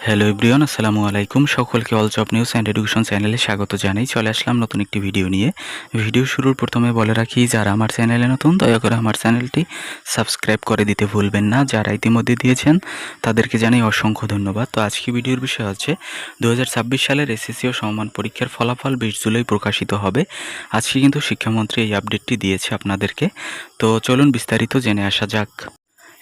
Hello everyone, আসসালামু আলাইকুম। সকলকে all job news and education চ্যানেলে স্বাগত জানাই। চলে আসলাম নতুন একটি ভিডিও নিয়ে। ভিডিও শুরুর প্রথমে বলে রাখি, যারা আমার চ্যানেলে নতুন দয়া করে আমার চ্যানেলটি সাবস্ক্রাইব করে দিতে ভুলবেন না। যারা ইতিমধ্যে দিয়েছেন তাদেরকে জানাই অসংখ্য ধন্যবাদ। তো আজকে ভিডিওর বিষয় হচ্ছে 2026 সালের এসএসসি ও সমমান পরীক্ষার ফলাফল 20 জুলাই প্রকাশিত হবে। আজকে কিন্তু শিক্ষামন্ত্রী এই আপডেটটি দিয়েছে আপনাদেরকে। তো চলুন বিস্তারিত জেনে আসা যাক।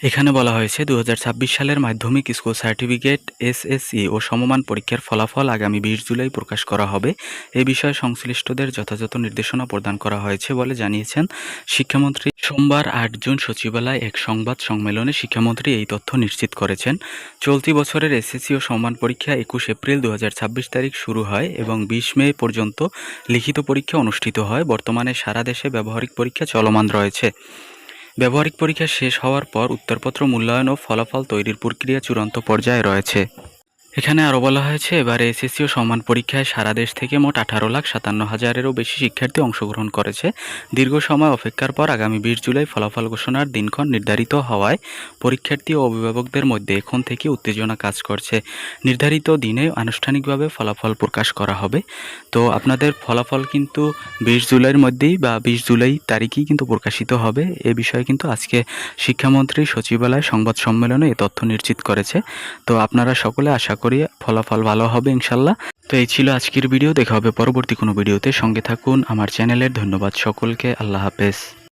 এখানে বলা হয়েছে 2026 সালের মাধ্যমিক স্কুল সার্টিফিকেট, এসএসসি ও সমমান পরীক্ষার ফলাফল আগামী 20 জুলাই প্রকাশ করা হবে। এ বিষয়ে সংশ্লিষ্টদের যথাযথ নির্দেশনা প্রদান করা হয়েছে বলে জানিয়েছেন শিক্ষামন্ত্রী। সোমবার 8 জুন সচিবালয়ে এক সংবাদ সম্মেলনে শিক্ষামন্ত্রী এই তথ্য নিশ্চিত করেছেন। চলতি বছরের এসএসসি ও সমমান পরীক্ষা 21 এপ্রিল 2026 তারিখ শুরু হয় এবং 20 মে পর্যন্ত লিখিত পরীক্ষা অনুষ্ঠিত হয়। বর্তমানে সারা দেশে ব্যবহারিক পরীক্ষা চলমান রয়েছে। ব্যবহারিক পরীক্ষা শেষ হওয়ার পর উত্তরপত্র মূল্যায়ন ও ফলাফল তৈরির প্রক্রিয়া চূড়ান্ত পর্যায়ে রয়েছে। এখানে আরও বলা হয়েছে, এবারে এসএসসি ও সমান পরীক্ষায় সারা দেশ থেকে মোট 18,57,000-এরও বেশি শিক্ষার্থী অংশগ্রহণ করেছে। দীর্ঘ সময় অপেক্ষার পর আগামী 20 জুলাই ফলাফল ঘোষণার দিনক্ষণ নির্ধারিত হওয়ায় পরীক্ষার্থী ও অভিভাবকদের মধ্যে এখন থেকে উত্তেজনা কাজ করছে। নির্ধারিত দিনে আনুষ্ঠানিকভাবে ফলাফল প্রকাশ করা হবে। তো আপনাদের ফলাফল কিন্তু 20 জুলাইয়ের মধ্যেই বা 20 জুলাই তারিখেই কিন্তু প্রকাশিত হবে। এ বিষয়ে কিন্তু আজকে শিক্ষামন্ত্রী সচিবালয় সংবাদ সম্মেলনে এ তথ্য নিশ্চিত করেছে। তো আপনারা সকলে আশা করি ফলাফল ভালো হবে ইনশাল্লাহ। তো এই ছিল আজকের ভিডিও। দেখা হবে পরবর্তী কোনো ভিডিওতে। সঙ্গে থাকুন আমার চ্যানেলের। ধন্যবাদ সকলকে। আল্লাহ হাফেজ।